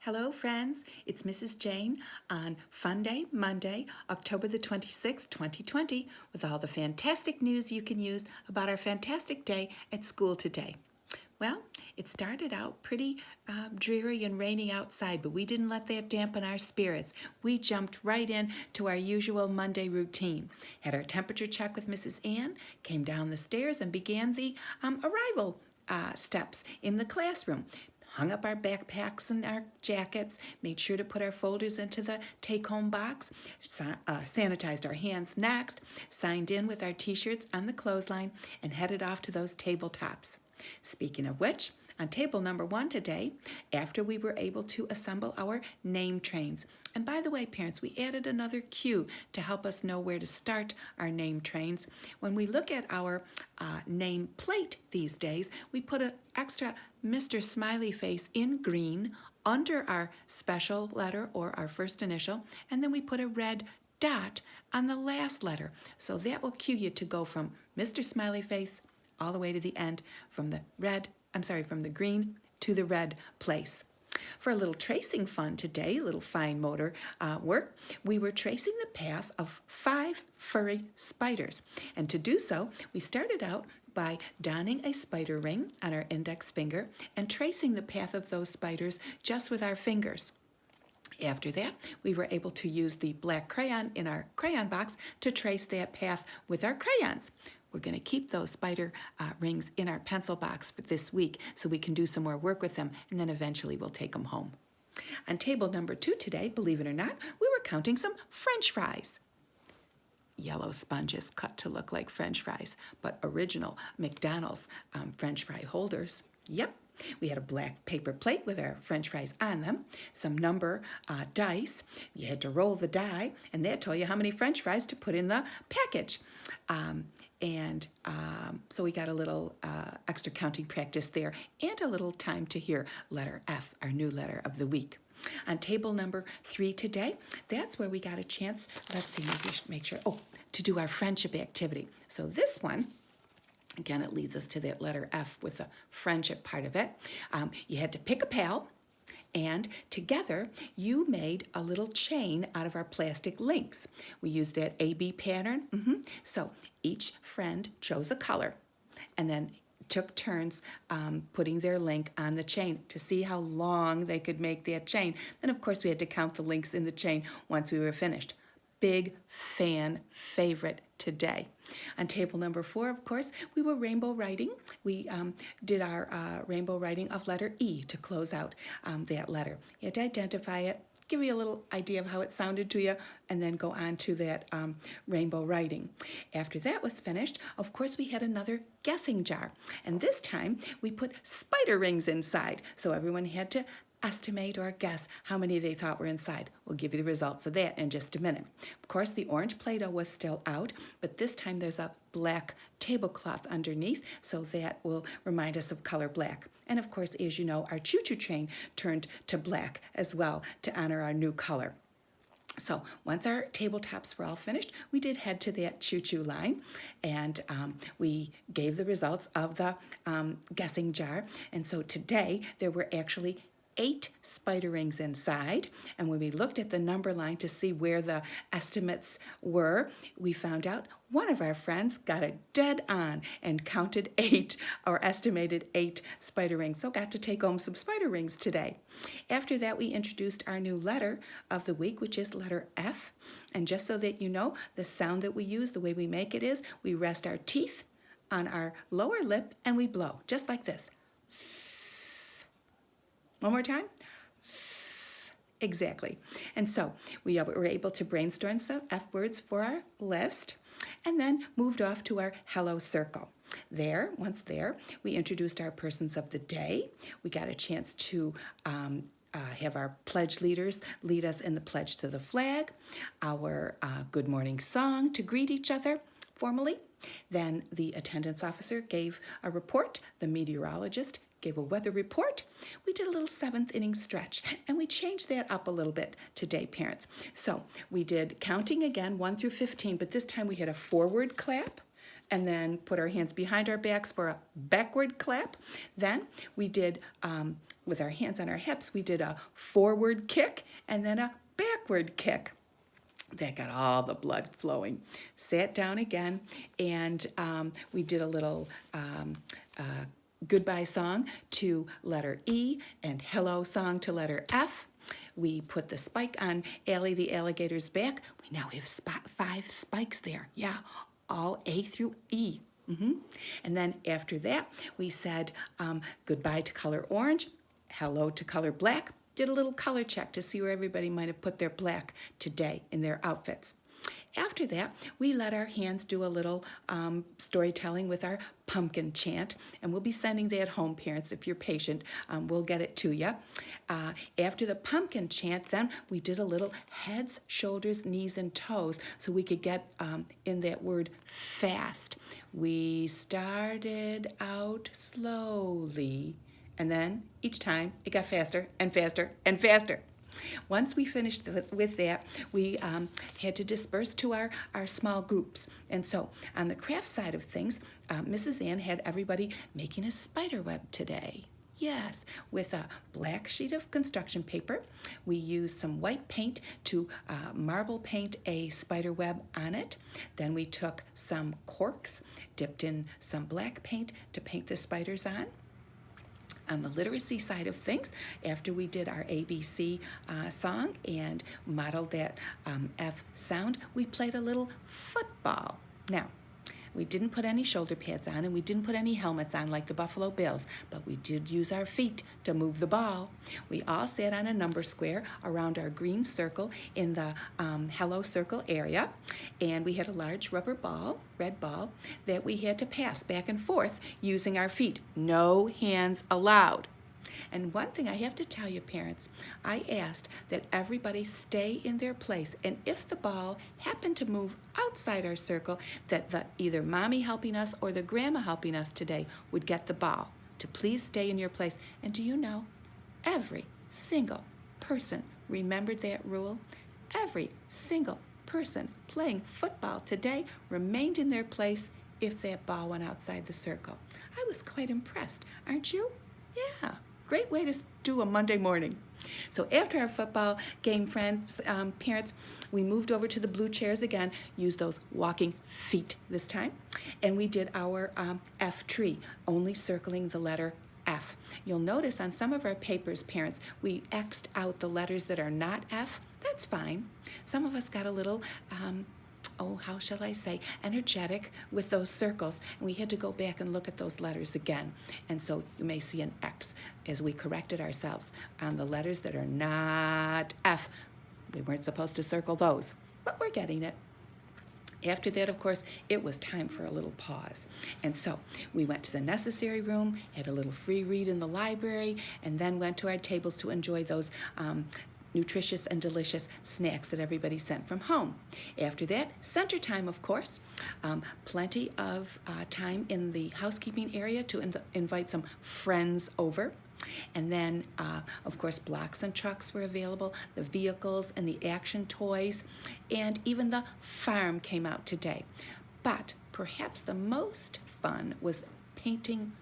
Hello, friends. It's Mrs. Jane on Fun Day, Monday, October the 26th, 2020, with all the fantastic news you can use about our fantastic day at school today. Well, it started out pretty dreary and rainy outside, but we didn't let that dampen our spirits. We jumped right in to our usual Monday routine. Had our temperature check with Mrs. Ann, came down the stairs, and began the arrival steps in the classroom. Hung up our backpacks and our jackets, made sure to put our folders into the take-home box, sanitized our hands next, signed in with our t-shirts on the clothesline, and headed off to those tabletops. Speaking of which, on table number 1 today, after we were able to assemble our name trains. And by the way, parents, we added another cue to help us know where to start our name trains. When we look at our name plate these days, we put an extra Mr. Smiley Face in green under our special letter or our first initial, and then we put a red dot on the last letter. So that will cue you to go from Mr. Smiley Face all the way to the end, from the green to the red place. For a little tracing fun today, a little fine motor work, we were tracing the path of 5 furry spiders. And to do so, we started out by donning a spider ring on our index finger and tracing the path of those spiders just with our fingers. After that, we were able to use the black crayon in our crayon box to trace that path with our crayons. We're going to keep those spider rings in our pencil box for this week so we can do some more work with them, and then eventually we'll take them home. On table number 2 today, believe it or not, we were counting some French fries. Yellow sponges cut to look like French fries, but original McDonald's French fry holders. Yep. We had a black paper plate with our French fries on them, some number dice. You had to roll the die, and that told you how many French fries to put in the package. So we got a little extra counting practice there and a little time to hear letter F, our new letter of the week. On table number 3 today, that's where we got a chance, let's see, make sure, to do our friendship activity. So this one, again, it leads us to that letter F with the friendship part of it. You had to pick a pal, and together you made a little chain out of our plastic links. We used that AB pattern. So each friend chose a color and then took turns putting their link on the chain to see how long they could make that chain. Then, of course, we had to count the links in the chain once we were finished. Big fan favorite today. On table number 4, of course, we were rainbow writing. We did our rainbow writing of letter E to close out that letter. You had to identify it, give you a little idea of how it sounded to you, and then go on to that rainbow writing. After that was finished, of course, we had another guessing jar. And this time, we put spider rings inside. So everyone had to estimate or guess how many they thought were inside. We'll give you the results of that in just a minute. Of course, the orange Play-Doh was still out, but this time there's a black tablecloth underneath, so that will remind us of color black. And of course, as you know, our choo-choo train turned to black as well to honor our new color. So once our tabletops were all finished, we did head to that choo-choo line, and we gave the results of the guessing jar. And so today there were actually 8 spider rings inside, and when we looked at the number line to see where the estimates were, we found out one of our friends got it dead on and counted 8, or estimated 8 spider rings, so got to take home some spider rings today. After that, we introduced our new letter of the week, which is letter F, and just so that you know, the sound that we use, the way we make it is, we rest our teeth on our lower lip and we blow, just like this. One more time. Exactly. And so we were able to brainstorm some F words for our list, and then moved off to our hello circle. Once there, we introduced our persons of the day. We got a chance to have our pledge leaders lead us in the pledge to the flag, our good morning song to greet each other formally. Then the attendance officer gave a report. The meteorologist gave a weather report. We did a little 7th inning stretch, and we changed that up a little bit today, parents. So we did counting again, 1 through 15, but this time we had a forward clap, and then put our hands behind our backs for a backward clap. Then we did with our hands on our hips, we did a forward kick and then a backward kick. That got all the blood flowing. Sat down again, and we did a little goodbye song to letter E and hello song to letter F. We put the spike on Allie the alligator's back. We now have 5 spikes there. Yeah, all A through E. And then after that, we said goodbye to color orange, hello to color black. Did a little color check to see where everybody might have put their black today in their outfits. After that, we let our hands do a little storytelling with our pumpkin chant, and we'll be sending that home, parents, if you're patient. We'll get it to you. After the pumpkin chant, then we did a little heads, shoulders, knees, and toes so we could get in that word fast. We started out slowly, and then each time it got faster and faster and faster. Once we finished with that, we had to disperse to our small groups. And so on the craft side of things, Mrs. Ann had everybody making a spider web today. Yes, with a black sheet of construction paper. We used some white paint to marble paint a spider web on it. Then we took some corks, dipped in some black paint to paint the spiders on. On the literacy side of things, after we did our ABC song and modeled that F sound, we played a little football. Now, we didn't put any shoulder pads on and we didn't put any helmets on like the Buffalo Bills, but we did use our feet to move the ball. We all sat on a number square around our green circle in the hello circle area, and we had a large rubber ball, red ball, that we had to pass back and forth using our feet. No hands allowed. And one thing I have to tell you, parents, I asked that everybody stay in their place, and if the ball happened to move outside our circle, that either mommy helping us or the grandma helping us today would get the ball. To please stay in your place. And do you know, every single person remembered that rule? Every single person playing football today remained in their place if that ball went outside the circle. I was quite impressed, aren't you? Yeah. Great way to do a Monday morning. So after our football game, friends, parents, we moved over to the blue chairs again, used those walking feet this time, and we did our F tree, only circling the letter F. You'll notice on some of our papers, parents, we X'd out the letters that are not F. That's fine. Some of us got a little how shall I say, energetic with those circles. And we had to go back and look at those letters again. And so you may see an X as we corrected ourselves on the letters that are not F. We weren't supposed to circle those, but we're getting it. After that, of course, it was time for a little pause. And so we went to the necessary room, had a little free read in the library, and then went to our tables to enjoy those nutritious and delicious snacks that everybody sent from home. After that, center time, of course. Plenty of time in the housekeeping area to invite some friends over. And then, of course, blocks and trucks were available, the vehicles and the action toys, and even the farm came out today. But perhaps the most fun was painting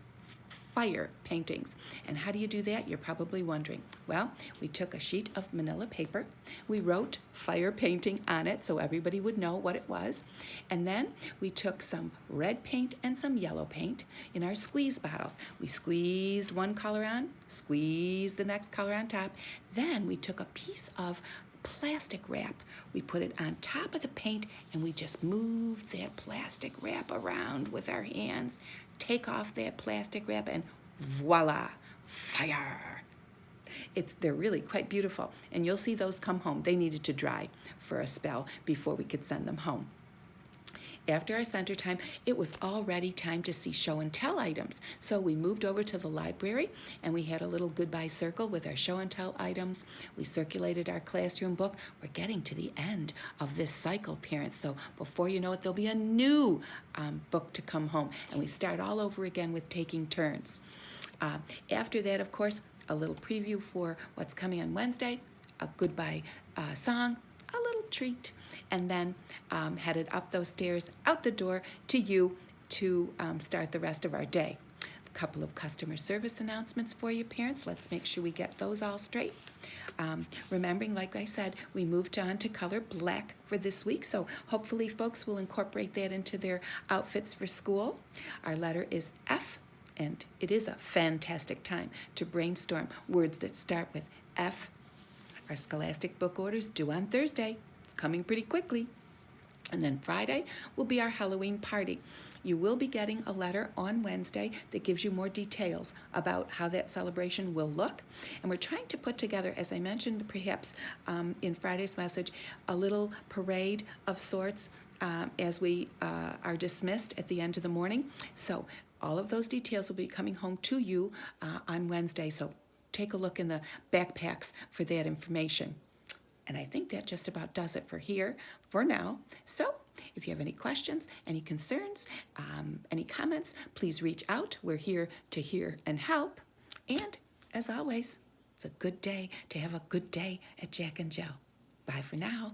fire paintings. And how do you do that? You're probably wondering. Well, we took a sheet of manila paper. We wrote fire painting on it so everybody would know what it was. And then we took some red paint and some yellow paint in our squeeze bottles. We squeezed one color on, squeezed the next color on top. Then we took a piece of plastic wrap. We put it on top of the paint and we just moved that plastic wrap around with our hands. Take off that plastic wrap and voila, fire. They're really quite beautiful, and you'll see those come home. They needed to dry for a spell before we could send them home. After our center time, it was already time to see show and tell items. So we moved over to the library and we had a little goodbye circle with our show and tell items. We circulated our classroom book. We're getting to the end of this cycle, parents. So before you know it, there'll be a new book to come home. And we start all over again with taking turns. After that, of course, a little preview for what's coming on Wednesday, a goodbye song, a little treat, and then headed up those stairs, out the door to you to start the rest of our day. Couple of customer service announcements for you parents. Let's make sure we get those all straight. Remembering, like I said, we moved on to color black for this week, so hopefully folks will incorporate that into their outfits for school. Our letter is F, and it is a fantastic time to brainstorm words that start with F. Our Scholastic book orders due on Thursday. It's coming pretty quickly. And then Friday will be our Halloween party. You will be getting a letter on Wednesday that gives you more details about how that celebration will look. And we're trying to put together, as I mentioned perhaps in Friday's message, a little parade of sorts as we are dismissed at the end of the morning. So all of those details will be coming home to you on Wednesday. So take a look in the backpacks for that information. And I think that just about does it for here for now. So if you have any questions, any concerns, any comments, please reach out. We're here to hear and help. And as always, it's a good day to have a good day at Jack and Joe. Bye for now.